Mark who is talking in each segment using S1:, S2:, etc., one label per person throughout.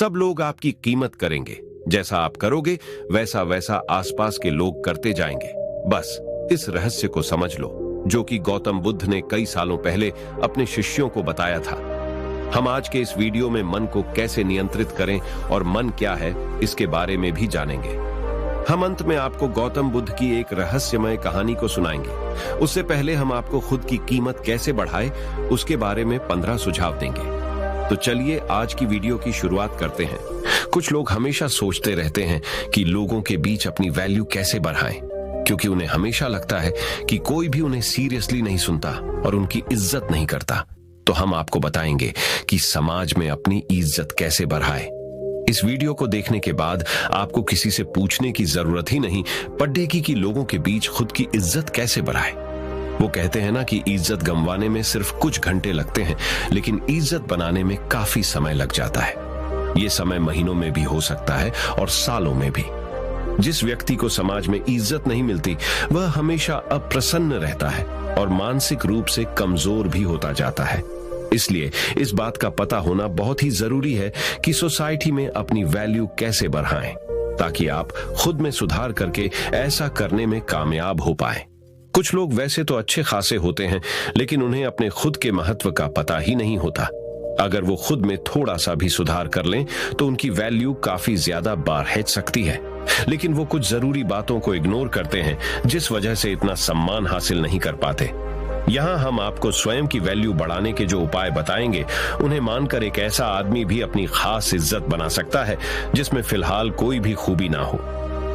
S1: सब लोग आपकी कीमत करेंगे। जैसा आप करोगे वैसा वैसा आसपास के लोग करते जाएंगे। बस इस रहस्य को समझ लो, जो कि गौतम बुद्ध ने कई सालों पहले अपने शिष्यों को बताया था। हम आज के इस वीडियो में मन को कैसे नियंत्रित करें और मन क्या है, इसके बारे में भी जानेंगे। हम अंत में आपको गौतम बुद्ध की एक रहस्यमय कहानी को सुनाएंगे। उससे पहले हम आपको खुद की कीमत कैसे बढ़ाए, उसके बारे में 15 सुझाव देंगे। तो चलिए आज की वीडियो की शुरुआत करते हैं। कुछ लोग हमेशा सोचते रहते हैं कि लोगों के बीच अपनी वैल्यू कैसे बढ़ाएं, क्योंकि उन्हें हमेशा लगता है कि कोई भी उन्हें सीरियसली नहीं सुनता और उनकी इज्जत नहीं करता। तो हम आपको बताएंगे कि समाज में अपनी इज्जत कैसे बढ़ाएं। इस वीडियो को देखने के बाद आपको किसी से पूछने की जरूरत ही नहीं पड़ेगी कि लोगों के बीच खुद की इज्जत कैसे बढ़ाएं। वो कहते हैं ना कि इज्जत गंवाने में सिर्फ कुछ घंटे लगते हैं, लेकिन इज्जत बनाने में काफी समय लग जाता है। ये समय महीनों में भी हो सकता है और सालों में भी। जिस व्यक्ति को समाज में इज्जत नहीं मिलती, वह हमेशा अप्रसन्न रहता है और मानसिक रूप से कमजोर भी होता जाता है। इसलिए इस बात का पता होना बहुत ही जरूरी है कि सोसाइटी में अपनी वैल्यू कैसे बढ़ाएं, ताकि आप खुद में सुधार करके ऐसा करने में कामयाब हो पाएं। कुछ लोग वैसे तो अच्छे खासे होते हैं, लेकिन उन्हें अपने खुद के महत्व का पता ही नहीं होता। अगर वो खुद में थोड़ा सा भी सुधार कर लें तो उनकी वैल्यू काफी ज्यादा बढ़ सकती है। लेकिन वो कुछ जरूरी बातों को इग्नोर करते हैं, जिस वजह से इतना सम्मान हासिल नहीं कर पाते। यहाँ हम आपको स्वयं की वैल्यू बढ़ाने के जो उपाय बताएंगे, उन्हें मानकर एक ऐसा आदमी भी अपनी खास इज्जत बना सकता है जिसमें फिलहाल कोई भी खूबी ना हो।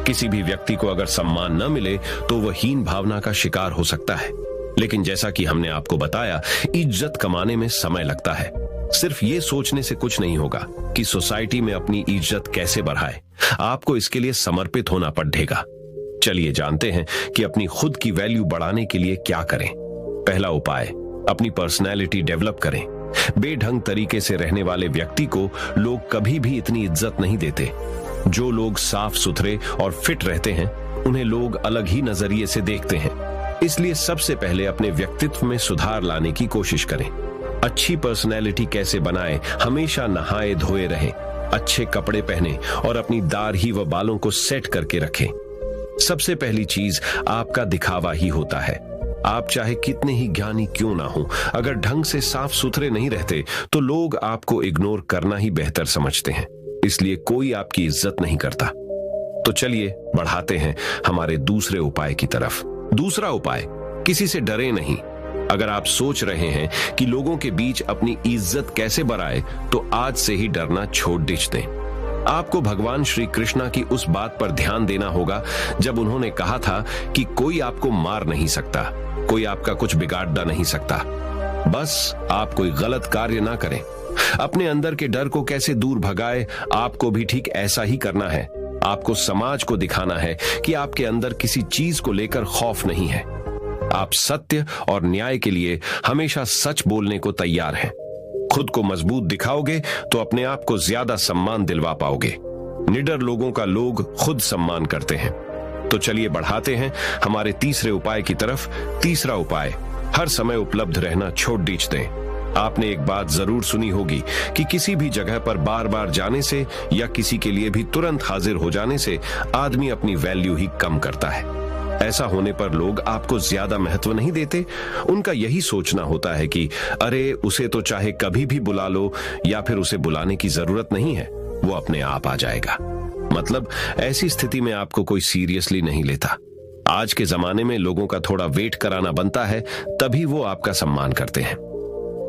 S1: किसी भी व्यक्ति को अगर सम्मान न मिले तो वह हीन भावना का शिकार हो सकता है। लेकिन जैसा कि हमने आपको बताया, इज्जत कमाने में समय लगता है। सिर्फ ये सोचने से कुछ नहीं होगा कि सोसाइटी में अपनी इज्जत कैसे बढ़ाए। आपको इसके लिए समर्पित होना पड़ेगा। चलिए जानते हैं कि अपनी खुद की वैल्यू बढ़ाने के लिए क्या करें। पहला उपाय, अपनी पर्सनैलिटी डेवलप करें। बेढंग तरीके से रहने वाले व्यक्ति को लोग कभी भी इतनी इज्जत नहीं देते। जो लोग साफ सुथरे और फिट रहते हैं, उन्हें लोग अलग ही नजरिए से देखते हैं। इसलिए सबसे पहले अपने व्यक्तित्व में सुधार लाने की कोशिश करें। अच्छी पर्सनैलिटी कैसे बनाएं? हमेशा नहाए धोए रहें, अच्छे कपड़े पहने और अपनी दाढ़ी व बालों को सेट करके रखें। सबसे पहली चीज आपका दिखावा ही होता है। आप चाहे कितने ही ज्ञानी क्यों ना हो, अगर ढंग से साफ सुथरे नहीं रहते तो लोग आपको इग्नोर करना ही बेहतर समझते हैं। इसलिए कोई आपकी इज्जत नहीं करता। तो चलिए बढ़ाते हैं हमारे दूसरे उपाय की तरफ। दूसरा उपाय, किसी से डरे नहीं। अगर आप सोच रहे हैं कि लोगों के बीच अपनी इज्जत कैसे बढ़ाए, तो आज से ही डरना छोड़ दें। आपको भगवान श्री कृष्णा की उस बात पर ध्यान देना होगा जब उन्होंने कहा था कि कोई आपको मार नहीं सकता, कोई आपका कुछ बिगाड़ नहीं सकता। बस आप कोई गलत कार्य ना करें। अपने अंदर के डर को कैसे दूर भगाए, आपको भी ठीक ऐसा ही करना है। आपको समाज को दिखाना है कि आपके अंदर किसी चीज को लेकर खौफ नहीं है। आप सत्य और न्याय के लिए हमेशा सच बोलने को तैयार हैं। खुद को मजबूत दिखाओगे तो अपने आप को ज्यादा सम्मान दिलवा पाओगे। निडर लोगों का लोग खुद सम्मान करते हैं। तो चलिए बढ़ाते हैं हमारे तीसरे उपाय की तरफ। तीसरा उपाय, हर समय उपलब्ध रहना छोड़ दें। आपने एक बात जरूर सुनी होगी कि किसी भी जगह पर बार बार जाने से या किसी के लिए भी तुरंत हाजिर हो जाने से आदमी अपनी वैल्यू ही कम करता है। ऐसा होने पर लोग आपको ज्यादा महत्व नहीं देते। उनका यही सोचना होता है कि अरे उसे तो चाहे कभी भी बुला लो, या फिर उसे बुलाने की जरूरत नहीं है, वो अपने आप आ जाएगा। मतलब ऐसी स्थिति में आपको कोई सीरियसली नहीं लेता। आज के जमाने में लोगों का थोड़ा वेट कराना बनता है, तभी वो आपका सम्मान करते हैं।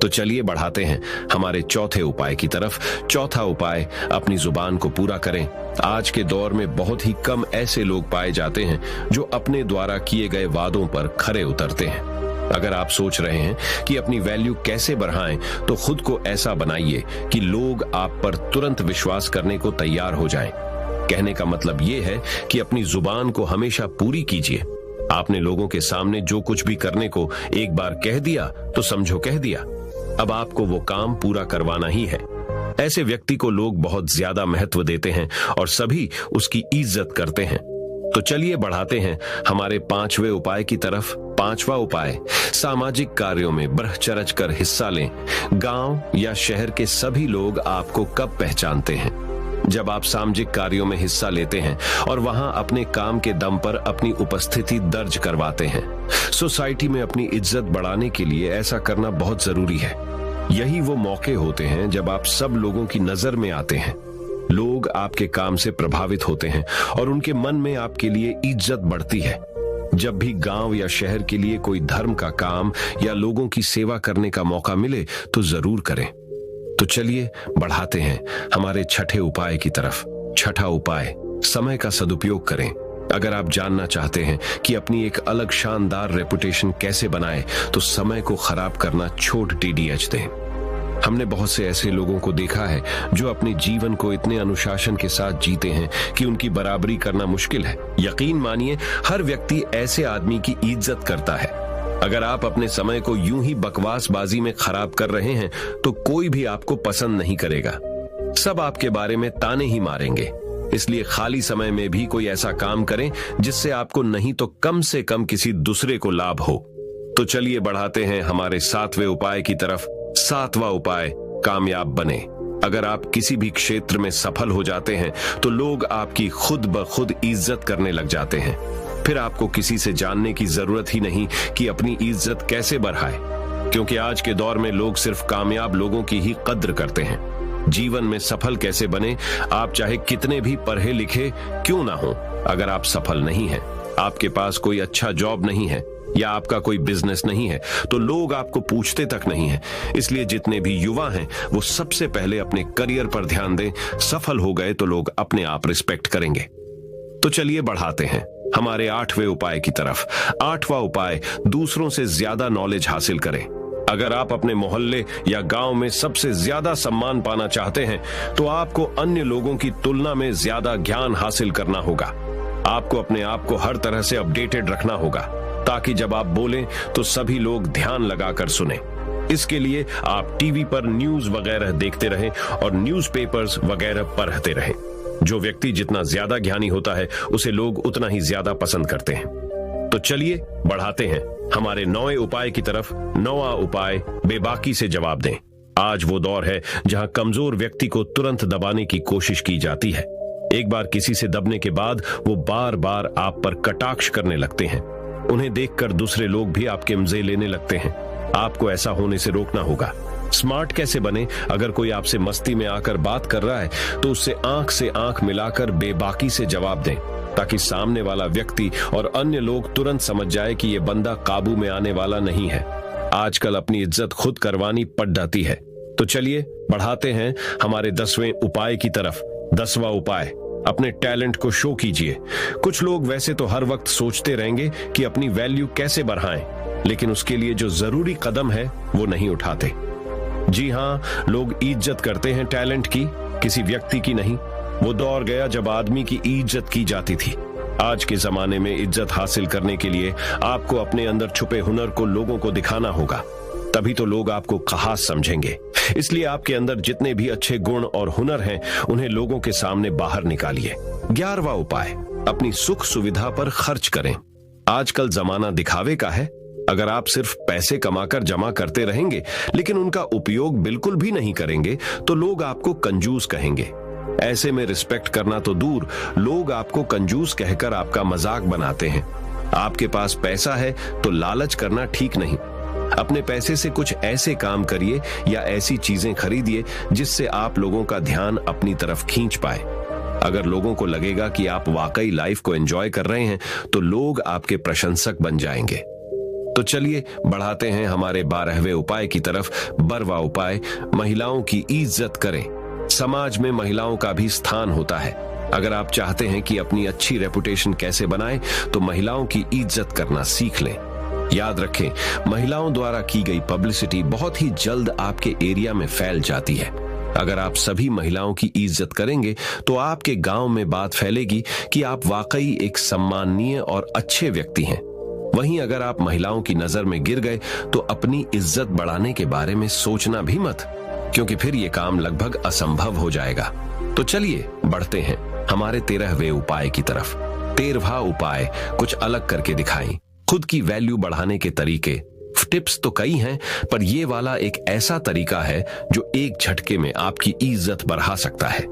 S1: तो चलिए बढ़ाते हैं हमारे चौथे उपाय की तरफ। चौथा उपाय, अपनी जुबान को पूरा करें। आज के दौर में बहुत ही कम ऐसे लोग पाए जाते हैं जो अपने द्वारा किए गए वादों पर खरे उतरते हैं। अगर आप सोच रहे हैं कि अपनी वैल्यू कैसे बढ़ाएं, तो खुद को ऐसा बनाइए कि लोग आप पर तुरंत विश्वास करने को तैयार हो जाएं। कहने का मतलब ये है कि अपनी जुबान को हमेशा पूरी कीजिए। आपने लोगों के सामने जो कुछ भी करने को एक बार कह दिया तो समझो कह दिया। अब आपको वो काम पूरा करवाना ही है। ऐसे व्यक्ति को लोग बहुत ज्यादा महत्व देते हैं और सभी उसकी इज्जत करते हैं। तो चलिए बढ़ाते हैं हमारे पांचवें उपाय की तरफ। 5वां उपाय, सामाजिक कार्यों में बढ़ चढ़ कर हिस्सा लें। गांव या शहर के सभी लोग आपको कब पहचानते हैं? जब आप सामाजिक कार्यों में हिस्सा लेते हैं और वहां अपने काम के दम पर अपनी उपस्थिति दर्ज करवाते हैं। सोसाइटी में अपनी इज्जत बढ़ाने के लिए ऐसा करना बहुत जरूरी है। यही वो मौके होते हैं जब आप सब लोगों की नजर में आते हैं। लोग आपके काम से प्रभावित होते हैं और उनके मन में आपके लिए इज्जत बढ़ती है। जब भी गांव या शहर के लिए कोई धर्म का काम या लोगों की सेवा करने का मौका मिले तो जरूर करें। तो चलिए बढ़ाते हैं हमारे छठे उपाय की तरफ। छठा उपाय, समय का सदुपयोग करें। अगर आप जानना चाहते हैं कि अपनी एक अलग शानदार रेपुटेशन कैसे बनाएं, तो समय को खराब करना छोड़ TDH दें। हमने बहुत से ऐसे लोगों को देखा है जो अपने जीवन को इतने अनुशासन के साथ जीते हैं कि उनकी बराबरी करना मुश्किल है। यकीन मानिए, हर व्यक्ति ऐसे आदमी की इज्जत करता है। अगर आप अपने समय को यूं ही बकवासबाजी में खराब कर रहे हैं तो कोई भी आपको पसंद नहीं करेगा। सब आपके बारे में ताने ही मारेंगे। इसलिए खाली समय में भी कोई ऐसा काम करें जिससे आपको नहीं तो कम से कम किसी दूसरे को लाभ हो। तो चलिए बढ़ाते हैं हमारे 7वें उपाय की तरफ। 7वां उपाय, कामयाब बने। अगर आप किसी भी क्षेत्र में सफल हो जाते हैं तो लोग आपकी खुद ब खुद इज्जत करने लग जाते हैं। फिर आपको किसी से जानने की जरूरत ही नहीं कि अपनी इज्जत कैसे बढ़ाए, क्योंकि आज के दौर में लोग सिर्फ कामयाब लोगों की ही कद्र करते हैं। जीवन में सफल कैसे बने? आप चाहे कितने भी पढ़े लिखे क्यों ना हो, अगर आप सफल नहीं हैं, आपके पास कोई अच्छा जॉब नहीं है या आपका कोई बिजनेस नहीं है, तो लोग आपको पूछते तक नहीं है। इसलिए जितने भी युवा हैं वो सबसे पहले अपने करियर पर ध्यान दें। सफल हो गए तो लोग अपने आप रिस्पेक्ट करेंगे। तो चलिए बढ़ाते हैं हमारे 8वें उपाय की तरफ। 8वां उपाय, दूसरों से ज्यादा नॉलेज हासिल करें। अगर आप अपने मोहल्ले या गांव में सबसे ज्यादा सम्मान पाना चाहते हैं तो आपको अन्य लोगों की तुलना में ज्यादा ज्ञान हासिल करना होगा। आपको अपने आप को हर तरह से अपडेटेड रखना होगा ताकि जब आप बोलें तो सभी लोग ध्यान लगाकर सुने। इसके लिए आप टीवी पर न्यूज वगैरह देखते रहें और न्यूज़पेपर्स वगैरह पढ़ते रहें। जो व्यक्ति जितना ज्यादा ज्ञानी होता है उसे लोग उतना ही ज्यादा पसंद करते हैं। तो चलिए बढ़ाते हैं हमारे 9वें उपाय की तरफ। 9वां उपाय, बेबाकी से जवाब दें। आज वो दौर है जहां कमजोर व्यक्ति को तुरंत दबाने की कोशिश की जाती है। एक बार किसी से दबने के बाद वो बार बार आप पर कटाक्ष करने लगते हैं। उन्हें देखकर दूसरे लोग भी आपके मजे लेने लगते हैं। आपको ऐसा होने से रोकना होगा। स्मार्ट कैसे बने? अगर कोई आपसे मस्ती में आकर बात कर रहा है तो उससे आंख से आंख मिलाकर बेबाकी से जवाब दें, ताकि सामने वाला व्यक्ति और अन्य लोग तुरंत समझ जाए कि ये बंदा काबू में आने वाला नहीं है। आजकल अपनी इज्जत खुद करवानी पड़ जाती है। तो चलिए बढ़ाते हैं हमारे 10वें उपाय की तरफ। 10वां उपाय, अपने टैलेंट को शो कीजिए। कुछ लोग वैसे तो हर वक्त सोचते रहेंगे कि अपनी वैल्यू कैसे बढ़ाएं, लेकिन उसके लिए जो जरूरी कदम है वो नहीं उठाते। जी हाँ, लोग इज्जत करते हैं टैलेंट की, किसी व्यक्ति की नहीं। वो दौर गया जब आदमी की इज्जत की जाती थी। आज के जमाने में इज्जत हासिल करने के लिए आपको अपने अंदर छुपे हुनर को लोगों को दिखाना होगा, तभी तो लोग आपको खास समझेंगे। इसलिए आपके अंदर जितने भी अच्छे गुण और हुनर हैं उन्हें लोगों के सामने बाहर निकालिए। 11वां उपाय, अपनी सुख सुविधा पर खर्च करें। आजकल जमाना दिखावे का है। अगर आप सिर्फ पैसे कमाकर जमा करते रहेंगे लेकिन उनका उपयोग बिल्कुल भी नहीं करेंगे तो लोग आपको कंजूस कहेंगे। ऐसे में रिस्पेक्ट करना तो दूर, लोग आपको कंजूस कहकर आपका मजाक बनाते हैं। आपके पास पैसा है तो लालच करना ठीक नहीं। अपने पैसे से कुछ ऐसे काम करिए या ऐसी चीजें खरीदिए जिससे आप लोगों का ध्यान अपनी तरफ खींच पाए। अगर लोगों को लगेगा कि आप वाकई लाइफ को एंजॉय कर रहे हैं तो लोग आपके प्रशंसक बन जाएंगे। तो चलिए बढ़ाते हैं हमारे 12वें उपाय की तरफ। 12वां उपाय, महिलाओं की इज्जत करें। समाज में महिलाओं का भी स्थान होता है। अगर आप चाहते हैं कि अपनी अच्छी रेपुटेशन कैसे बनाएं, तो महिलाओं की इज्जत करना सीख लें। याद रखें, महिलाओं द्वारा की गई पब्लिसिटी बहुत ही जल्द आपके एरिया में फैल जाती है। अगर आप सभी महिलाओं की इज्जत करेंगे तो आपके गांव में बात फैलेगी कि आप वाकई एक सम्माननीय और अच्छे व्यक्ति हैं। वहीं अगर आप महिलाओं की नजर में गिर गए तो अपनी इज्जत बढ़ाने के बारे में सोचना भी मत, क्योंकि फिर यह काम लगभग असंभव हो जाएगा। तो चलिए बढ़ते हैं हमारे 13वें उपाय की तरफ। 13वां उपाय, कुछ अलग करके दिखाएं। खुद की वैल्यू बढ़ाने के तरीके, टिप्स तो कई हैं, पर यह वाला एक ऐसा तरीका है जो एक झटके में आपकी इज्जत बढ़ा सकता है।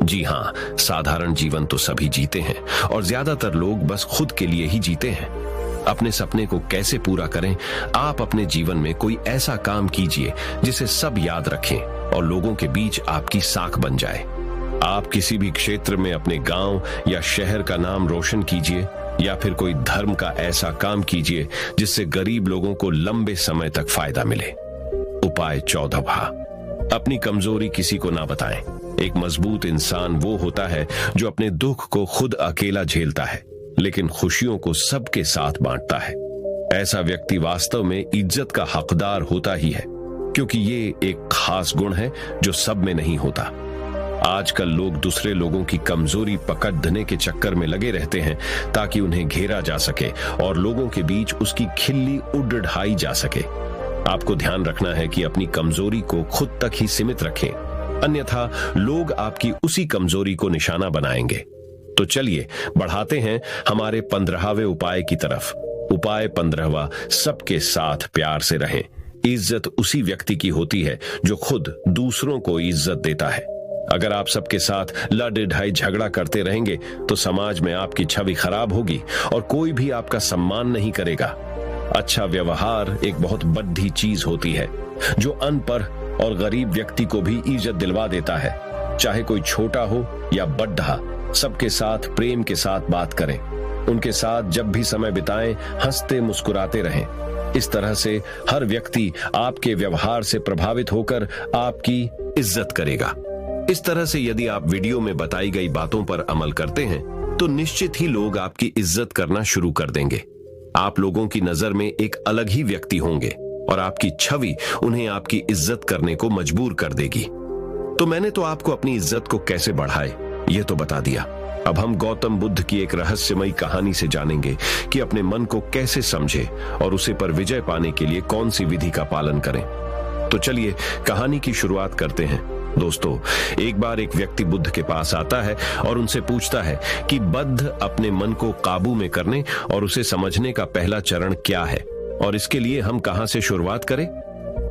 S1: जी हां, साधारण जीवन तो सभी जीते हैं और ज्यादातर लोग बस खुद के लिए ही जीते हैं। अपने सपने को कैसे पूरा करें? आप अपने जीवन में कोई ऐसा काम कीजिए जिसे सब याद रखें और लोगों के बीच आपकी साख बन जाए। आप किसी भी क्षेत्र में अपने गांव या शहर का नाम रोशन कीजिए, या फिर कोई धर्म का ऐसा काम कीजिए जिससे गरीब लोगों को लंबे समय तक फायदा मिले। उपाय 14वां, अपनी कमजोरी किसी को ना बताएं। एक मजबूत इंसान वो होता है जो अपने दुख को खुद अकेला झेलता है, लेकिन खुशियों को सबके साथ बांटता है। ऐसा व्यक्ति वास्तव में इज्जत का हकदार होता ही है, क्योंकि ये एक खास गुण है जो सब में नहीं होता। आजकल लोग दूसरे लोगों की कमजोरी पकड़ने के चक्कर में लगे रहते हैं ताकि उन्हें घेरा जा सके और लोगों के बीच उसकी खिल्ली उड़ाई जा सके। आपको ध्यान रखना है कि अपनी कमजोरी को खुद तक ही सीमित रखें, अन्यथा लोग आपकी उसी कमजोरी को निशाना बनाएंगे। तो चलिए बढ़ाते हैं हमारे 15वें उपाय की तरफ। उपाय 15वां, सबके साथ प्यार से रहें। इज्जत उसी व्यक्ति की होती है जो खुद दूसरों को इज्जत देता है। अगर आप सबके साथ लड़ ढाई झगड़ा करते रहेंगे तो समाज में आपकी छवि खराब होगी और कोई भी आपका सम्मान नहीं करेगा। अच्छा व्यवहार एक बहुत बड़ी चीज होती है जो अनपढ़ और गरीब व्यक्ति को भी इज्जत दिलवा देता है। चाहे कोई छोटा हो या बड़ा, सबके साथ प्रेम के साथ बात करें। उनके साथ जब भी समय बिताएं, हंसते मुस्कुराते रहें। इस तरह से हर व्यक्ति आपके व्यवहार से प्रभावित होकर आपकी इज्जत करेगा। इस तरह से यदि आप वीडियो में बताई गई बातों पर अमल करते हैं तो निश्चित ही लोग आपकी इज्जत करना शुरू कर देंगे। आप लोगों की नजर में एक अलग ही व्यक्ति होंगे और आपकी छवि उन्हें आपकी इज्जत करने को मजबूर कर देगी। तो मैंने तो आपको अपनी इज्जत को कैसे बढ़ाए ये तो बता दिया। अब हम गौतम बुद्ध की एक रहस्यमयी कहानी से जानेंगे कि अपने मन को कैसे समझे और उसे पर विजय पाने के लिए कौन सी विधि का पालन करें। तो चलिए कहानी की शुरुआत करते हैं। दोस्तों, एक बार एक व्यक्ति बुद्ध के पास आता है और उनसे पूछता है कि बुद्ध, अपने मन को काबू में करने और उसे समझने का पहला चरण क्या है और इसके लिए हम कहां से शुरुआत करें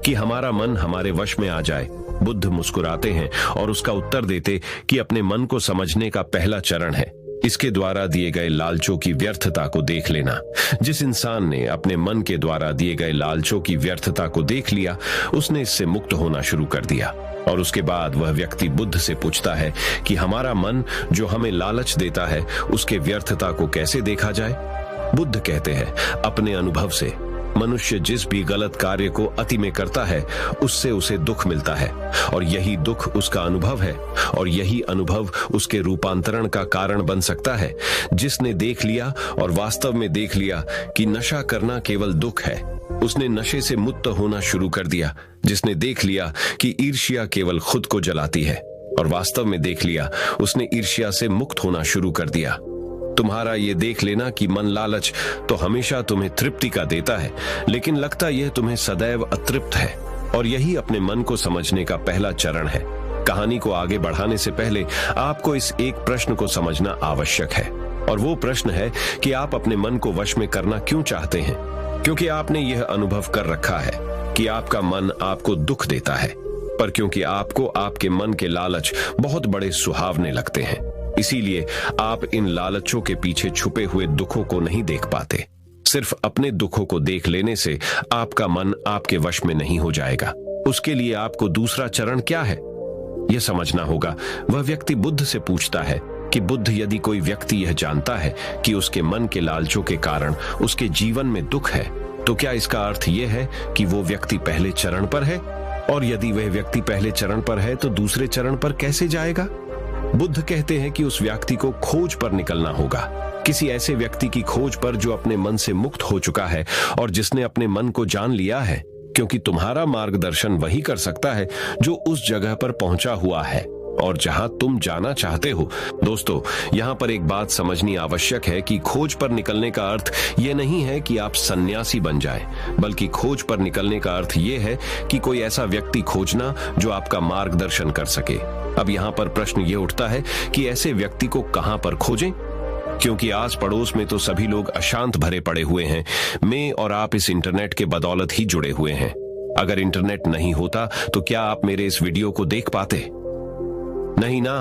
S1: कि हमारा मन हमारे वश में आ जाए। बुद्ध मुस्कुराते हैं और उसका उत्तर देते कि अपने मन को समझने का पहला चरण है इसके द्वारा दिए गए लालचों की व्यर्थता को देख लेना। जिस इंसान ने अपने मन के द्वारा दिए गए लालचों की व्यर्थता को देख लिया, उसने इससे मुक्त होना शुरू कर दिया। और उसके बाद वह व्यक्ति बुद्ध से पूछता है कि हमारा मन जो हमें लालच देता है उसके व्यर्थता को कैसे देखा जाए। बुद्ध कहते हैं, अपने अनुभव से। मनुष्य जिस भी गलत कार्य को अति में करता है उससे उसे दुख मिलता है और यही दुख उसका अनुभव है और यही अनुभव उसके रूपांतरण का कारण बन सकता है। जिसने देख लिया और वास्तव में देख लिया कि नशा करना केवल दुख है, उसने नशे से मुक्त होना शुरू कर दिया। जिसने देख लिया कि ईर्ष्या केवल खुद को जलाती है और वास्तव में देख लिया, उसने ईर्ष्या से मुक्त होना शुरू कर दिया। तुम्हारा ये देख लेना कि मन लालच तो हमेशा तुम्हें तृप्ति का देता है, लेकिन लगता यह तुम्हें सदैव अतृप्त है, और यही अपने मन को समझने का पहला चरण है। कहानी को आगे बढ़ाने से पहले आपको इस एक प्रश्न को समझना आवश्यक है, और वो प्रश्न है कि आप अपने मन को वश में करना क्यों चाहते हैं। क्योंकि आपने यह अनुभव कर रखा है कि आपका मन आपको दुख देता है, पर क्योंकि आपको आपके मन के लालच बहुत बड़े सुहावने लगते हैं, इसीलिए आप इन लालचों के पीछे छुपे हुए दुखों को नहीं देख पाते। सिर्फ अपने दुखों को देख लेने से आपका मन आपके वश में नहीं हो जाएगा। उसके लिए आपको दूसरा चरण क्या है यह समझना होगा। वह व्यक्ति बुद्ध से पूछता है कि बुद्ध, यदि कोई व्यक्ति यह जानता है कि उसके मन के लालचों के कारण उसके जीवन में दुख है, तो क्या इसका अर्थ यह है कि वो व्यक्ति पहले चरण पर है? और यदि वह व्यक्ति पहले चरण पर है तो दूसरे चरण पर कैसे जाएगा? बुद्ध कहते हैं कि उस व्यक्ति को खोज पर निकलना होगा, किसी ऐसे व्यक्ति की खोज पर जो अपने मन से मुक्त हो चुका है और जिसने अपने मन को जान लिया है, क्योंकि तुम्हारा मार्गदर्शन वही कर सकता है जो उस जगह पर पहुंचा हुआ है और जहां तुम जाना चाहते हो। दोस्तों, यहां पर एक बात समझनी आवश्यक है कि खोज पर निकलने का अर्थ यह नहीं है कि आप सन्यासी बन जाएं, बल्कि खोज पर निकलने का अर्थ यह है कि कोई ऐसा व्यक्ति खोजना जो आपका मार्गदर्शन कर सके। अब यहां पर प्रश्न यह उठता है कि ऐसे व्यक्ति को कहां पर खोजें? क्योंकि आस पड़ोस में तो सभी लोग अशांत भरे पड़े हुए हैं। मैं और आप इस इंटरनेट के बदौलत ही जुड़े हुए हैं। अगर इंटरनेट नहीं होता तो क्या आप मेरे इस वीडियो को देख पाते? नहीं ना।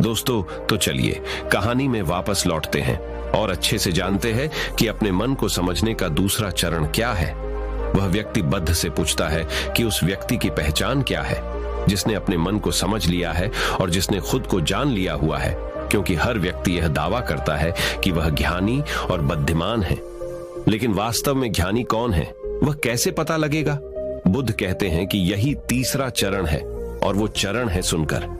S1: दोस्तों, तो चलिए कहानी में वापस लौटते हैं और अच्छे से जानते हैं कि अपने मन को समझने का दूसरा चरण क्या है। वह व्यक्ति बद्ध से पूछता है कि उस व्यक्ति की पहचान क्या है, जिसने अपने मन को समझ लिया है और जिसने खुद को जान लिया हुआ है, क्योंकि हर व्यक्ति यह दावा करता है कि वह ज्ञानी और बुद्धिमान है। लेकिन वास्तव में ज्ञानी कौन है, वह कैसे पता लगेगा? बुद्ध कहते हैं कि यही तीसरा चरण है, और वो चरण है सुनकर।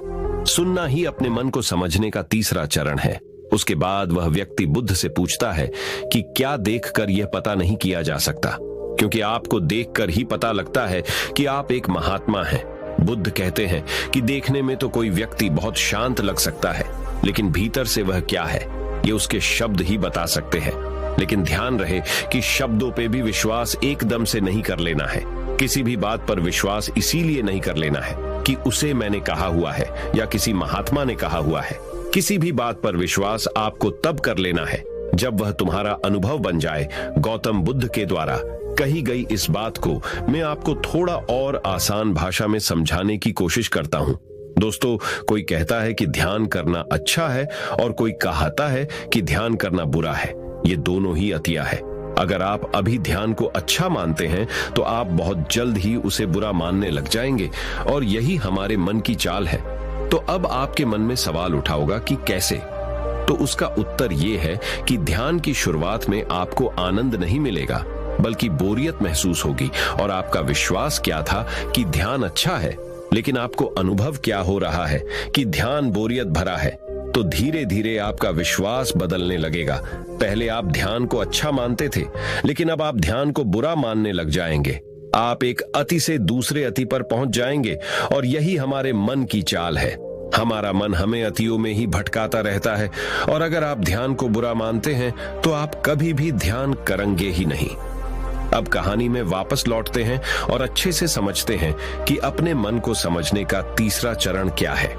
S1: सुनना ही अपने मन को समझने का तीसरा चरण है। उसके बाद वह व्यक्ति बुद्ध से पूछता है कि क्या देखकर यह पता नहीं किया जा सकता, क्योंकि आपको देखकर ही पता लगता है कि आप एक महात्मा हैं। बुद्ध कहते हैं कि देखने में तो कोई व्यक्ति बहुत शांत लग सकता है, लेकिन भीतर से वह क्या है, ये उसके शब्द ही बता सकते हैं। लेकिन ध्यान रहे कि शब्दों पे भी विश्वास एकदम से नहीं कर लेना है। किसी भी बात पर विश्वास इसीलिए नहीं कर लेना है कि उसे मैंने कहा हुआ है या किसी महात्मा ने कहा हुआ है। किसी भी बात पर विश्वास आपको तब कर लेना है जब वह तुम्हारा अनुभव बन जाए। गौतम बुद्ध के द्वारा कही गई इस बात को मैं आपको थोड़ा और आसान भाषा में समझाने की कोशिश करता हूं। दोस्तों, कोई कहता है कि ध्यान करना अच्छा है और कोई कहता है कि ध्यान करना बुरा है। ये दोनों ही अतिया है। अगर आप अभी ध्यान को अच्छा मानते हैं तो आप बहुत जल्द ही उसे बुरा मानने लग जाएंगे, और यही हमारे मन की चाल है। तो अब आपके मन में सवाल उठा होगा कि कैसे? तो उसका उत्तर ये है कि ध्यान की शुरुआत में आपको आनंद नहीं मिलेगा, बल्कि बोरियत महसूस होगी। और आपका विश्वास क्या था कि ध्यान अच्छा है, लेकिन आपको अनुभव क्या हो रहा है कि ध्यान बोरियत भरा है। तो धीरे धीरे आपका विश्वास बदलने लगेगा। पहले आप ध्यान को अच्छा मानते थे, लेकिन अब आप ध्यान को बुरा मानने लग जाएंगे। आप एक अति से दूसरे अति पर पहुंच जाएंगे, और यही हमारे मन की चाल है। हमारा मन हमें अतियों में ही भटकाता रहता है, और अगर आप ध्यान को बुरा मानते हैं तो आप कभी भी ध्यान करेंगे ही नहीं। अब कहानी में वापस लौटते हैं और अच्छे से समझते हैं कि अपने मन को समझने का तीसरा चरण क्या है।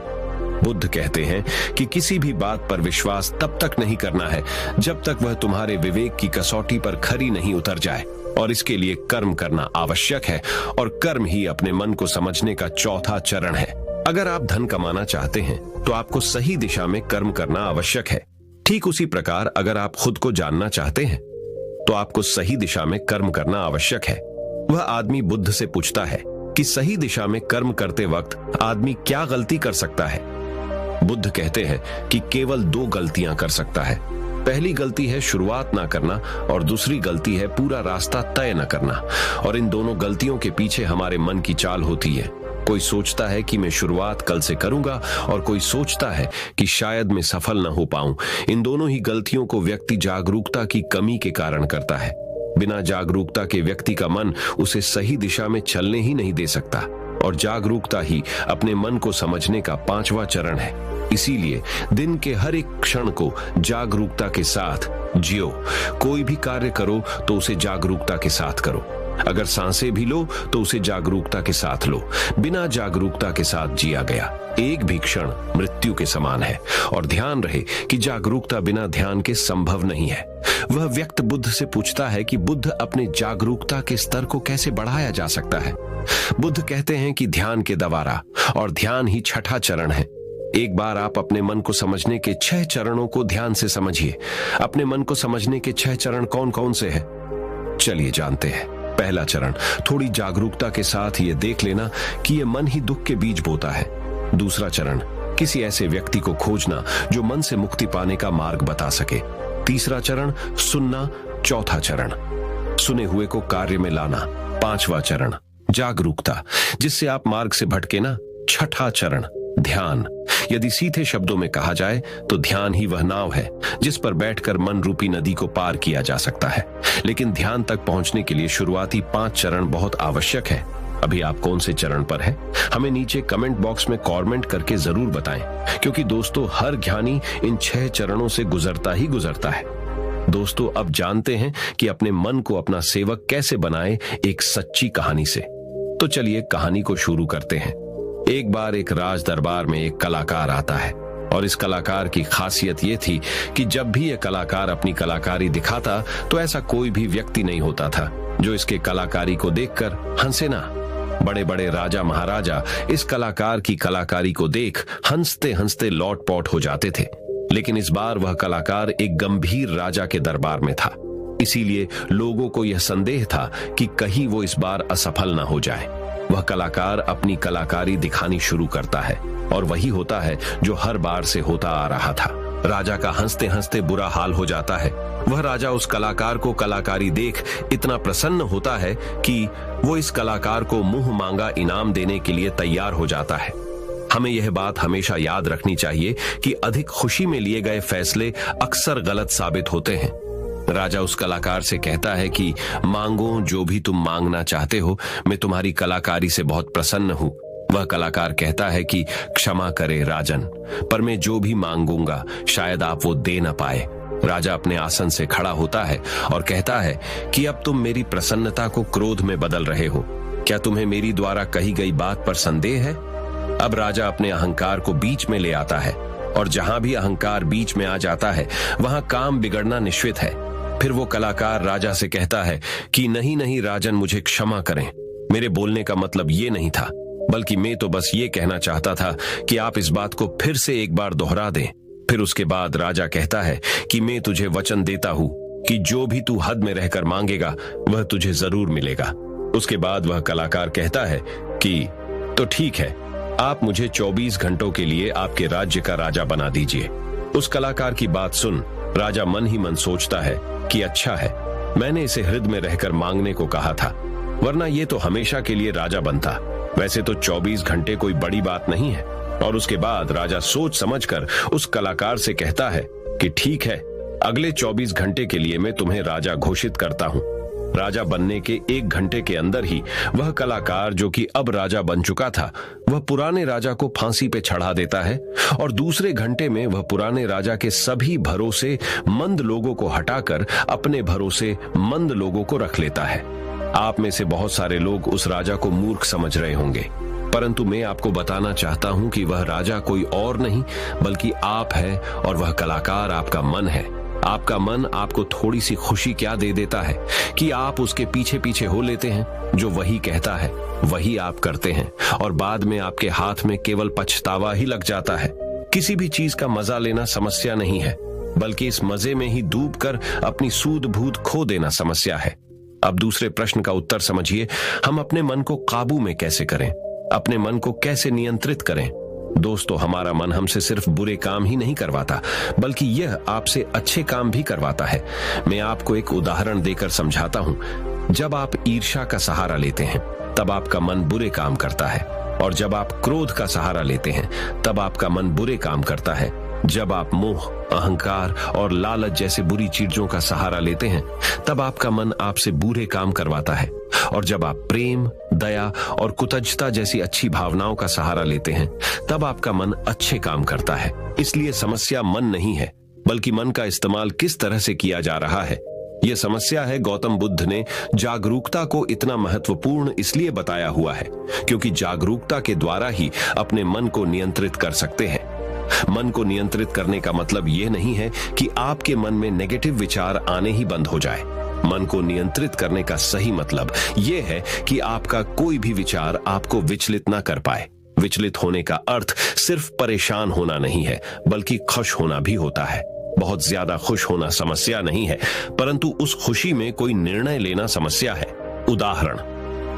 S1: बुद्ध कहते हैं कि किसी भी बात पर विश्वास तब तक नहीं करना है जब तक वह तुम्हारे विवेक की कसौटी पर खरी नहीं उतर जाए, और इसके लिए कर्म करना आवश्यक है, और कर्म ही अपने मन को समझने का चौथा चरण है। अगर आप धन कमाना चाहते हैं तो आपको सही दिशा में कर्म करना आवश्यक है। ठीक उसी प्रकार अगर आप खुद को जानना चाहते हैं तो आपको सही दिशा में कर्म करना आवश्यक है। वह आदमी बुद्ध से पूछता है कि सही दिशा में कर्म करते वक्त आदमी क्या गलती कर सकता है। बुद्ध कहते हैं कि केवल 2 गलतियां कर सकता है। पहली गलती है शुरुआत ना करना, और दूसरी गलती है पूरा रास्ता तय न करना। और इन दोनों गलतियों के पीछे हमारे मन की चाल होती है। कोई सोचता है कि मैं शुरुआत कल से करूंगा, और कोई सोचता है कि शायद मैं सफल न हो पाऊं। इन दोनों ही गलतियों को व्यक्ति जागरूकता की कमी के कारण करता है। बिना जागरूकता के व्यक्ति का मन उसे सही दिशा में चलने ही नहीं दे सकता, और जागरूकता ही अपने मन को समझने का 5वां चरण है। इसीलिए दिन के हर एक क्षण को जागरूकता के साथ जियो। कोई भी कार्य करो तो उसे जागरूकता के साथ करो। अगर सांसें भी लो तो उसे जागरूकता के साथ लो। बिना जागरूकता के साथ जिया गया एक भी क्षण मृत्यु के समान है। और ध्यान रहे कि जागरूकता बिना ध्यान के संभव नहीं है। वह व्यक्ति बुद्ध से पूछता है कि बुद्ध अपने जागरूकता के स्तर को कैसे बढ़ाया जा सकता है। बुद्ध कहते हैं कि ध्यान के द्वारा, और ध्यान ही छठा चरण है। एक बार आप अपने मन को समझने के 6 चरणों को ध्यान से समझिए। अपने मन को समझने के 6 चरण कौन कौन से हैं? चलिए जानते हैं। पहला चरण, थोड़ी जागरूकता के साथ ये देख लेना कि ये मन ही दुख के बीज बोता है। दूसरा चरण, किसी ऐसे व्यक्ति को खोजना जो मन से मुक्ति पाने का मार्ग बता सके। तीसरा चरण, सुनना। चौथा चरण, सुने हुए को कार्य में लाना। 5वां चरण, जागरूकता, जिससे आप मार्ग से भटके ना। छठा चरण, ध्यान। यदि सीधे शब्दों में कहा जाए तो ध्यान ही वह नाव है जिस पर बैठकर मन रूपी नदी को पार किया जा सकता है। लेकिन ध्यान तक पहुंचने के लिए शुरुआती 5 चरण बहुत आवश्यक है। अभी आप कौन से चरण पर हैं? हमें नीचे कमेंट बॉक्स में कमेंट करके जरूर बताएं, क्योंकि दोस्तों हर ज्ञानी इन 6 चरणों से गुजरता ही गुजरता है। दोस्तों अब जानते हैं कि अपने मन को अपना सेवक कैसे बनाए, एक सच्ची कहानी से। तो चलिए कहानी को शुरू करते हैं। एक बार एक राज दरबार में एक कलाकार आता है और इस कलाकार की खासियत ये थी कि जब भी यह कलाकार अपनी कलाकारी दिखाता तो ऐसा कोई भी व्यक्ति नहीं होता था जो इसके कलाकारी को देखकर हंसे ना। बड़े बड़े राजा महाराजा इस कलाकार की कलाकारी को देख हंसते हंसते लौट पौट हो जाते थे, लेकिन इस बार वह कलाकार एक गंभीर राजा के दरबार में था, इसीलिए लोगों को यह संदेह था कि कहीं वो इस बार असफल न हो जाए। वह कलाकार अपनी कलाकारी दिखानी शुरू करता है और वही होता है जो हर बार से होता आ रहा था। राजा का हंसते हंसते बुरा हाल हो जाता है। वह राजा उस कलाकार को कलाकारी देख इतना प्रसन्न होता है कि वो इस कलाकार को मुंह मांगा इनाम देने के लिए तैयार हो जाता है। हमें यह बात हमेशा याद रखनी चाहिए कि अधिक खुशी में लिए गए फैसले अक्सर गलत साबित होते हैं। राजा उस कलाकार से कहता है कि मांगो जो भी तुम मांगना चाहते हो, मैं तुम्हारी कलाकारी से बहुत प्रसन्न हूं। वह कलाकार कहता है कि क्षमा करे राजन, पर मैं जो भी मांगूंगा शायद आप वो दे न पाए। राजा अपने आसन से खड़ा होता है और कहता है कि अब तुम मेरी प्रसन्नता को क्रोध में बदल रहे हो। क्या तुम्हें मेरी द्वारा कही गई बात पर संदेह है? अब राजा अपने अहंकार को बीच में ले आता है और जहां भी अहंकार बीच में आ जाता है वहां काम बिगड़ना निश्चित है। फिर वो कलाकार राजा से कहता है कि नहीं नहीं राजन, मुझे क्षमा करें, मेरे बोलने का मतलब ये नहीं था, बल्कि मैं तो बस ये कहना चाहता था कि आप इस बात को फिर से एक बार दोहरा दें। फिर उसके बाद राजा कहता है कि मैं तुझे वचन देता हूं कि जो भी तू हद में रहकर मांगेगा वह तुझे जरूर मिलेगा। उसके बाद वह कलाकार कहता है कि तो ठीक है, आप मुझे 24 घंटों के लिए आपके राज्य का राजा बना दीजिए। उस कलाकार की बात सुन राजा मन ही मन सोचता है कि अच्छा है, मैंने इसे हृदय में रहकर मांगने को कहा था, वरना ये तो हमेशा के लिए राजा बनता। वैसे तो 24 घंटे कोई बड़ी बात नहीं है। और उसके बाद राजा सोच समझकर उस कलाकार से कहता है कि ठीक है, अगले 24 घंटे के लिए मैं तुम्हें राजा घोषित करता हूं। राजा बनने के 1 घंटे के अंदर ही वह कलाकार, जो कि अब राजा बन चुका था, वह पुराने राजा को फांसी पे चढ़ा देता है और दूसरे घंटे में वह पुराने राजा के सभी भरोसे मंद लोगों को हटाकर अपने भरोसे मंद लोगों को रख लेता है। आप में से बहुत सारे लोग उस राजा को मूर्ख समझ रहे होंगे, परंतु मैं आपको बताना चाहता हूं कि वह राजा कोई और नहीं बल्कि आप है और वह कलाकार आपका मन है। आपका मन आपको थोड़ी सी खुशी क्या दे देता है कि आप उसके पीछे पीछे हो लेते हैं। जो वही कहता है वही आप करते हैं और बाद में आपके हाथ में केवल पछतावा ही लग जाता है। किसी भी चीज का मजा लेना समस्या नहीं है, बल्कि इस मजे में ही डूबकर अपनी सूध बूध खो देना समस्या है। अब दूसरे प्रश्न का उत्तर समझिए, हम अपने मन को काबू में कैसे करें, अपने मन को कैसे नियंत्रित करें। दोस्तों, हमारा मन हमसे सिर्फ बुरे काम ही नहीं करवाता, बल्कि यह आपसे अच्छे काम भी करवाता है। मैं आपको एक उदाहरण देकर समझाता हूं। जब आप ईर्ष्या का सहारा लेते हैं तब आपका मन बुरे काम करता है, और जब आप क्रोध का सहारा लेते हैं तब आपका मन बुरे काम करता है। जब आप मोह, अहंकार और लालच जैसे बुरी चीजों का सहारा लेते हैं तब आपका मन आपसे बुरे काम करवाता है, और जब आप प्रेम, दया और कृतज्ञता जैसी अच्छी भावनाओं का सहारा लेते हैं तब आपका मन अच्छे काम करता है। इसलिए समस्या मन नहीं है, बल्कि मन का इस्तेमाल किस तरह से किया जा रहा है। यह समस्या है गौतम बुद्ध ने जागरूकता को इतना महत्वपूर्ण इसलिए बताया हुआ है क्योंकि जागरूकता के द्वारा ही अपने मन को नियंत्रित कर सकते हैं। मन को नियंत्रित करने का मतलब यह नहीं है कि आपके मन में नेगेटिव विचार आने ही बंद हो जाए। मन को नियंत्रित करने का सही मतलब यह है कि आपका कोई भी विचार आपको विचलित ना कर पाए। विचलित होने का अर्थ सिर्फ परेशान होना नहीं है, बल्कि खुश होना भी होता है। बहुत ज्यादा खुश होना समस्या नहीं है, परंतु उस खुशी में कोई निर्णय लेना समस्या है। उदाहरण,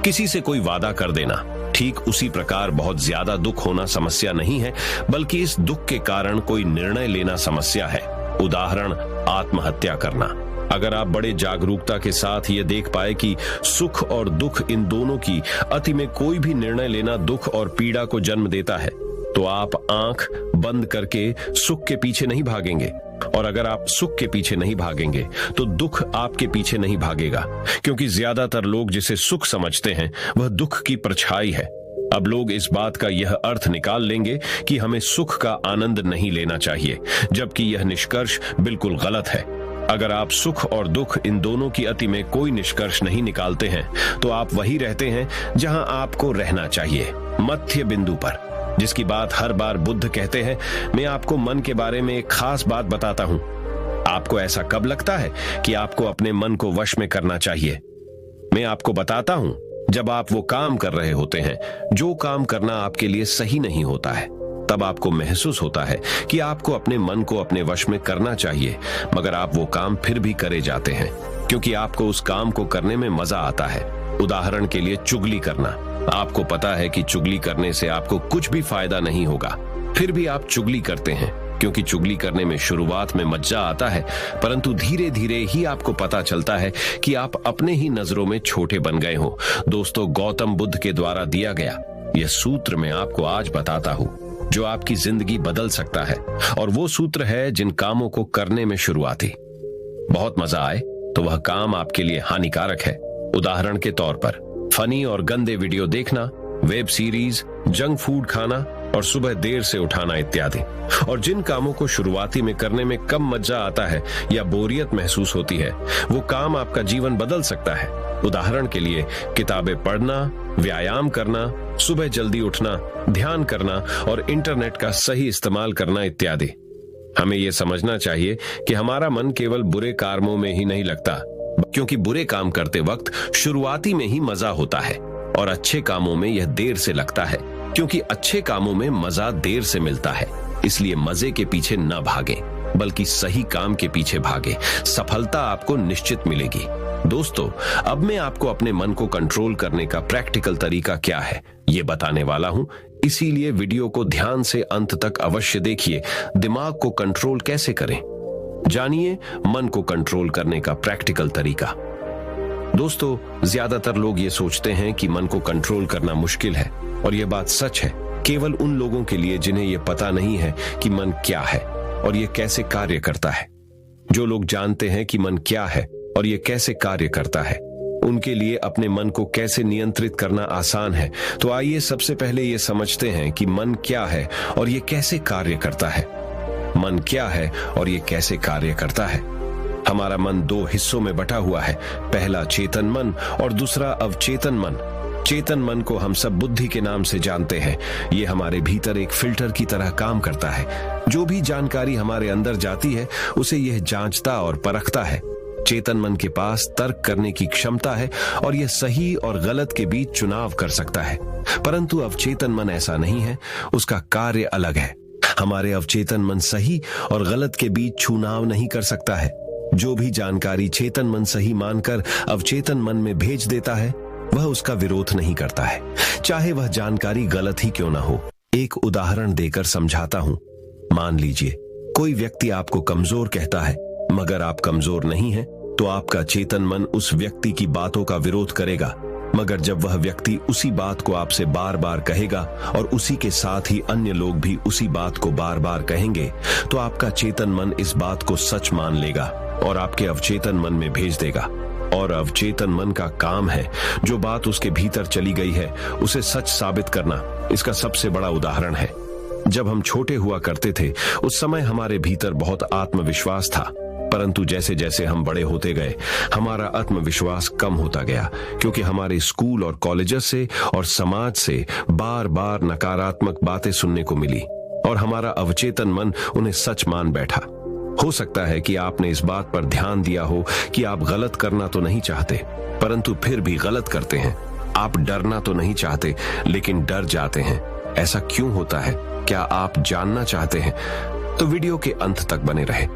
S1: किसी से कोई वादा कर देना, ठीक उसी प्रकार बहुत ज्यादा दुख होना समस्या नहीं है, बल्कि इस दुख के कारण कोई निर्णय लेना समस्या है। उदाहरण, आत्महत्या करना। अगर आप बड़े जागरूकता के साथ ये देख पाए कि सुख और दुख, इन दोनों की अति में कोई भी निर्णय लेना दुख और पीड़ा को जन्म देता है, तो आप आंख बंद करके सुख के पीछे नहीं भागेंगे, और अगर आप सुख के पीछे नहीं भागेंगे तो दुख आपके पीछे नहीं भागेगा, क्योंकि ज्यादातर लोग जिसे सुख समझते हैं वह दुख की परछाई है। अब लोग इस बात का यह अर्थ निकाल लेंगे कि हमें सुख का आनंद नहीं लेना चाहिए, जबकि यह निष्कर्ष बिल्कुल गलत है। अगर आप सुख और दुख, इन दोनों की अति में कोई निष्कर्ष नहीं निकालते हैं तो आप वही रहते हैं जहां आपको रहना चाहिए, मध्य बिंदु पर। जिसकी बात हर बार बुद्ध कहते हैं। मैं आपको मन के बारे में एक खास बात बताता हूं। आपको ऐसा कब लगता है कि आपको अपने मन को वश में करना चाहिए? मैं आपको बताता हूं, जब आप वो काम कर रहे होते हैं जो काम करना आपके लिए सही नहीं होता है, तब आपको महसूस होता है कि आपको अपने मन को अपने वश में करना चाहिए, मगर आप वो काम फिर भी करे जाते हैं क्योंकि आपको उस काम को करने में मजा आता है। उदाहरण के लिए चुगली करना। आपको पता है कि चुगली करने से आपको कुछ भी फायदा नहीं होगा, फिर भी आप चुगली करते हैं क्योंकि चुगली करने में शुरुआत में मजा आता है, परंतु धीरे धीरे ही आपको पता चलता है कि आप अपने ही नजरों में छोटे बन गए हो। दोस्तों, गौतम बुद्ध के द्वारा दिया गया यह सूत्र मैं आपको आज बताता हूं, जो आपकी जिंदगी बदल सकता है। और वो सूत्र है, जिन कामों को करने में शुरुआती बहुत मजा आए तो वह काम आपके लिए हानिकारक है। उदाहरण के तौर पर फनी और गंदे वीडियो देखना, वेब सीरीज, जंक फूड खाना और सुबह देर से उठाना इत्यादि। और जिन कामों को शुरुआती में करने में कम मजा आता है या बोरियत महसूस होती है, वो काम आपका जीवन बदल सकता है। उदाहरण के लिए किताबें पढ़ना, व्यायाम करना, सुबह जल्दी उठना, ध्यान करना और इंटरनेट का सही इस्तेमाल करना इत्यादि। हमें यह समझना चाहिए कि हमारा मन केवल बुरे कामों में ही नहीं लगता, क्योंकि बुरे काम करते वक्त शुरुआती में ही मजा होता है, और अच्छे कामों में यह देर से लगता है, क्योंकि अच्छे कामों में मजा देर से मिलता है। इसलिए मजे के पीछे न भागें, बल्कि सही काम के पीछे भागें। सफलता आपको निश्चित मिलेगी। दोस्तों, अब मैं आपको अपने मन को कंट्रोल करने का प्रैक्टिकल तरीका क्या है ये बताने वाला हूं, इसीलिए वीडियो को ध्यान से अंत तक अवश्य देखिए। दिमाग को कंट्रोल कैसे करें, जानिए मन को कंट्रोल करने का प्रैक्टिकल तरीका। दोस्तों, ज्यादातर लोग ये सोचते हैं कि मन को कंट्रोल करना मुश्किल है, और यह बात सच है केवल उन लोगों के लिए जिन्हें यह पता नहीं है कि मन क्या है और यह कैसे कार्य करता है। जो लोग जानते हैं कि मन क्या है और यह कैसे कार्य करता है, उनके लिए अपने मन को कैसे नियंत्रित करना आसान है। तो आइए सबसे पहले यह समझते हैं कि मन क्या है और यह कैसे कार्य करता है। मन क्या है और यह कैसे कार्य करता है? हमारा मन दो हिस्सों में बटा हुआ है, पहला चेतन मन और दूसरा अवचेतन मन। चेतन मन को हम सब बुद्धि के नाम से जानते हैं। ये हमारे भीतर एक फिल्टर की तरह काम करता है। जो भी जानकारी हमारे अंदर जाती है उसे यह जांचता और परखता है। चेतन मन के पास तर्क करने की क्षमता है और यह सही और गलत के बीच चुनाव कर सकता है, परंतु अवचेतन मन ऐसा नहीं है, उसका कार्य अलग है। हमारे अवचेतन मन सही और गलत के बीच चुनाव नहीं कर सकता है। जो भी जानकारी चेतन मन सही मानकर अवचेतन मन में भेज देता है, वह उसका विरोध नहीं करता है, चाहे वह जानकारी गलत ही क्यों ना हो। एक उदाहरण देकर समझाता हूं। मान लीजिए कोई व्यक्ति आपको कमजोर कहता है, मगर आप कमजोर नहीं हैं, तो आपका चेतन मन उस व्यक्ति की बातों का विरोध करेगा। मगर जब वह व्यक्ति उसी बात को आपसे बार बार कहेगा और उसी के साथ ही अन्य लोग भी उसी बात को बार बार कहेंगे, तो आपका चेतन मन इस बात को सच मान लेगा और आपके अवचेतन मन में भेज देगा। और अवचेतन मन का काम है जो बात उसके भीतर चली गई है उसे सच साबित करना। इसका सबसे बड़ा उदाहरण है, जब हम छोटे हुआ करते थे उस समय हमारे भीतर बहुत आत्मविश्वास था, परंतु जैसे जैसे हम बड़े होते गए हमारा आत्मविश्वास कम होता गया, क्योंकि हमारे स्कूल और कॉलेजेस से और समाज से बार बार नकारात्मक बातें सुनने को मिली और हमारा अवचेतन मन उन्हें सच मान बैठा। हो सकता है कि आपने इस बात पर ध्यान दिया हो कि आप गलत करना तो नहीं चाहते, परंतु फिर भी गलत करते हैं। आप डरना तो नहीं चाहते, लेकिन डर जाते हैं। ऐसा क्यों होता है? क्या आप जानना चाहते हैं? तो वीडियो के अंत तक बने रहे।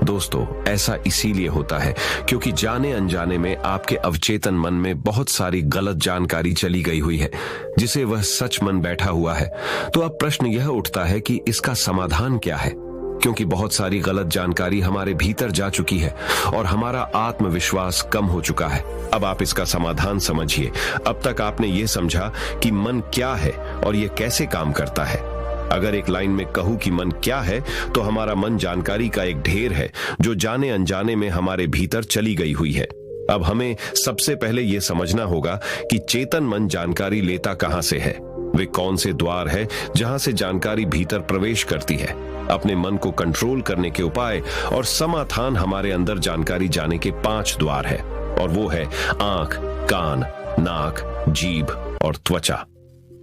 S1: दोस्तों, ऐसा इसीलिए होता है क्योंकि जाने अनजाने में आपके अवचेतन मन में बहुत सारी गलत जानकारी चली गई हुई है, जिसे वह सच मन बैठा हुआ है। तो अब प्रश्न यह उठता है कि इसका समाधान क्या है, क्योंकि बहुत सारी गलत जानकारी हमारे भीतर जा चुकी है और हमारा आत्मविश्वास कम हो चुका है। अब आप इसका समाधान समझिए। अब तक आपने ये समझा कि मन क्या है और ये कैसे काम करता है। अगर एक लाइन में कहूं कि मन क्या है, तो हमारा मन जानकारी का एक ढेर है जो जाने अनजाने में हमारे भीतर चली गई हुई है। अब हमें सबसे पहले यह समझना होगा कि चेतन मन जानकारी लेता कहां से है, वे कौन से द्वार है जहां से जानकारी भीतर प्रवेश करती है। अपने मन को कंट्रोल करने के उपाय और समाधान हमारे अंदर जानकारी जाने के 5 द्वार है, और वो है आंख, कान, नाक, जीभ और त्वचा।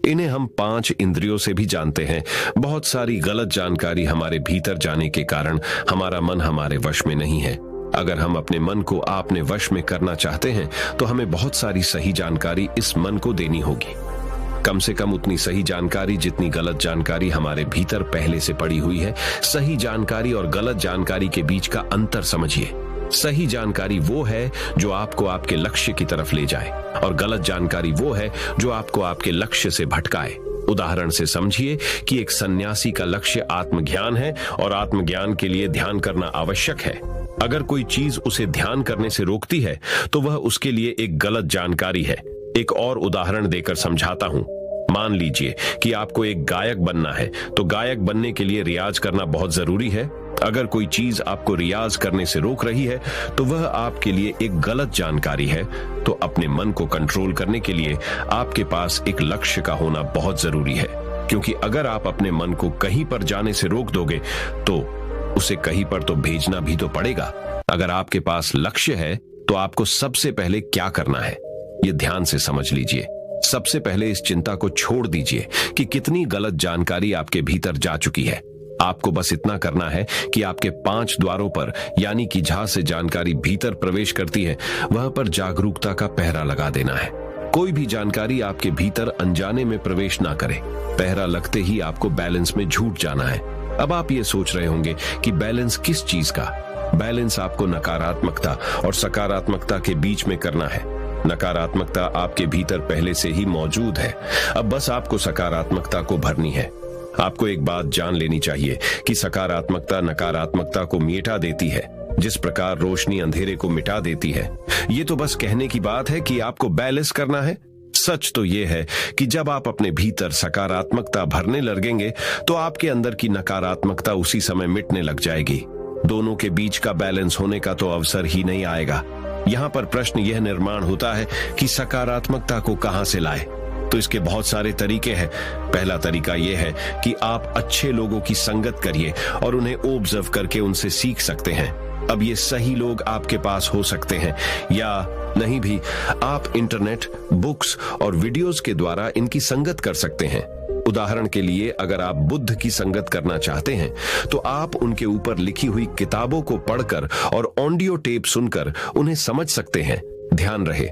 S1: इन्हें हम 5 इंद्रियों से भी जानते हैं। बहुत सारी गलत जानकारी हमारे भीतर जाने के कारण हमारा मन हमारे वश में नहीं है। अगर हम अपने मन को अपने वश में करना चाहते हैं तो हमें बहुत सारी सही जानकारी इस मन को देनी होगी। कम से कम उतनी सही जानकारी जितनी गलत जानकारी हमारे भीतर पहले से पड़ी हुई है। सही जानकारी और गलत जानकारी के बीच का अंतर समझिए। सही जानकारी वो है जो आपको आपके लक्ष्य की तरफ ले जाए और गलत जानकारी वो है जो आपको आपके लक्ष्य से भटकाए। उदाहरण से समझिए कि एक सन्यासी का लक्ष्य आत्मज्ञान है और आत्मज्ञान के लिए ध्यान करना आवश्यक है। अगर कोई चीज उसे ध्यान करने से रोकती है तो वह उसके लिए एक गलत जानकारी है। एक और उदाहरण देकर समझाता हूं। मान लीजिए कि आपको एक गायक बनना है, तो गायक बनने के लिए रियाज करना बहुत जरूरी है। अगर कोई चीज आपको रियाज करने से रोक रही है तो वह आपके लिए एक गलत जानकारी है। तो अपने मन को कंट्रोल करने के लिए आपके पास एक लक्ष्य का होना बहुत जरूरी है, क्योंकि अगर आप अपने मन को कहीं पर जाने से रोक दोगे तो उसे कहीं पर तो भेजना भी तो पड़ेगा। अगर आपके पास लक्ष्य है तो आपको सबसे पहले क्या करना है, ये ध्यान से समझ लीजिए। सबसे पहले इस चिंता को छोड़ दीजिए कि कितनी गलत जानकारी आपके भीतर जा चुकी है। आपको बस इतना करना है कि आपके 5 द्वारों पर, यानी कि जहां से जानकारी भीतर प्रवेश करती है, वहां पर जागरूकता का पहरा लगा देना है। कोई भी जानकारी आपके भीतर अनजाने में प्रवेश ना करे। पहरा लगते ही आपको बैलेंस में झूठ जाना है। अब आप ये सोच रहे होंगे कि बैलेंस किस चीज का? बैलेंस आपको नकारात्मकता और सकारात्मकता के बीच में करना है। नकारात्मकता आपके भीतर पहले से ही मौजूद है, अब बस आपको सकारात्मकता को भरनी है। आपको एक बात जान लेनी चाहिए कि सकारात्मकता नकारात्मकता को मिटा देती है, जिस प्रकार रोशनी अंधेरे को मिटा देती है। ये तो बस कहने की बात है कि आपको बैलेंस करना है। सच तो यह है कि जब आप अपने भीतर सकारात्मकता भरने लगेंगे तो आपके अंदर की नकारात्मकता उसी समय मिटने लग जाएगी। दोनों के बीच का बैलेंस होने का तो अवसर ही नहीं आएगा। यहाँ पर प्रश्न यह निर्माण होता है कि सकारात्मकता को कहां से लाए। तो इसके बहुत सारे तरीके हैं। पहला तरीका यह है कि आप अच्छे लोगों की संगत करिए और उन्हें ऑब्जर्व करके उनसे सीख सकते हैं। अब ये सही लोग आपके पास हो सकते हैं या नहीं भी, आप इंटरनेट, बुक्स और वीडियोस के द्वारा इनकी संगत कर सकते हैं। उदाहरण के लिए अगर आप बुद्ध की संगत करना चाहते हैं तो आप उनके ऊपर लिखी हुई किताबों को पढ़कर और ऑडियो टेप सुनकर उन्हें समझ सकते हैं। ध्यान रहे,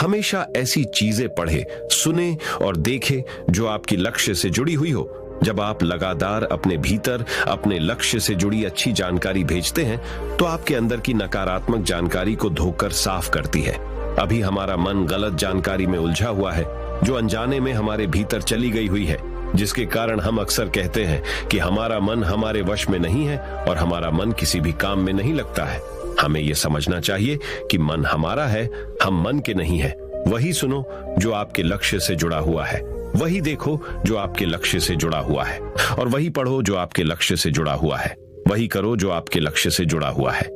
S1: हमेशा ऐसी चीजें पढ़े, सुने और देखे जो आपकी लक्ष्य से जुड़ी हुई हो। जब आप लगातार अपने भीतर अपने लक्ष्य से जुड़ी अच्छी जानकारी भेजते हैं तो आपके अंदर की नकारात्मक जानकारी को धोकर साफ करती है। अभी हमारा मन गलत जानकारी में उलझा हुआ है जो अनजाने में हमारे भीतर चली गई हुई है, जिसके कारण हम अक्सर कहते हैं कि हमारा मन हमारे वश में नहीं है और हमारा मन किसी भी काम में नहीं लगता है। हमें यह समझना चाहिए कि मन हमारा है, हम मन के नहीं है। वही सुनो जो आपके लक्ष्य से जुड़ा हुआ है, वही देखो जो आपके लक्ष्य से जुड़ा हुआ है, और वही पढ़ो जो आपके लक्ष्य से जुड़ा हुआ है, वही करो जो आपके लक्ष्य से जुड़ा हुआ है।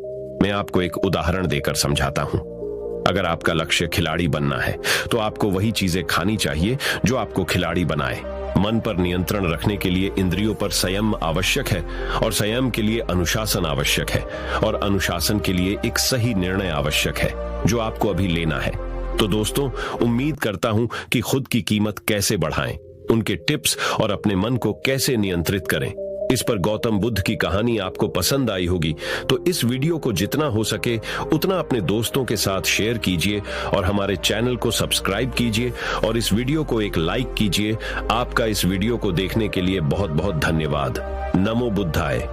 S1: मैं आपको एक उदाहरण देकर समझाता हूं। अगर आपका लक्ष्य खिलाड़ी बनना है तो आपको वही चीजें खानी चाहिए जो आपको खिलाड़ी बनाए। मन पर नियंत्रण रखने के लिए इंद्रियों पर संयम आवश्यक है और संयम के लिए अनुशासन आवश्यक है और अनुशासन के लिए एक सही निर्णय आवश्यक है जो आपको अभी लेना है। तो दोस्तों, उम्मीद करता हूं कि खुद की कीमत कैसे बढ़ाएं, उनके टिप्स और अपने मन को कैसे नियंत्रित करें, इस पर गौतम बुद्ध की कहानी आपको पसंद आई होगी। तो इस वीडियो को जितना हो सके उतना अपने दोस्तों के साथ शेयर कीजिए और हमारे चैनल को सब्सक्राइब कीजिए और इस वीडियो को एक लाइक कीजिए। आपका इस वीडियो को देखने के लिए बहुत बहुत धन्यवाद। नमो बुद्धाय।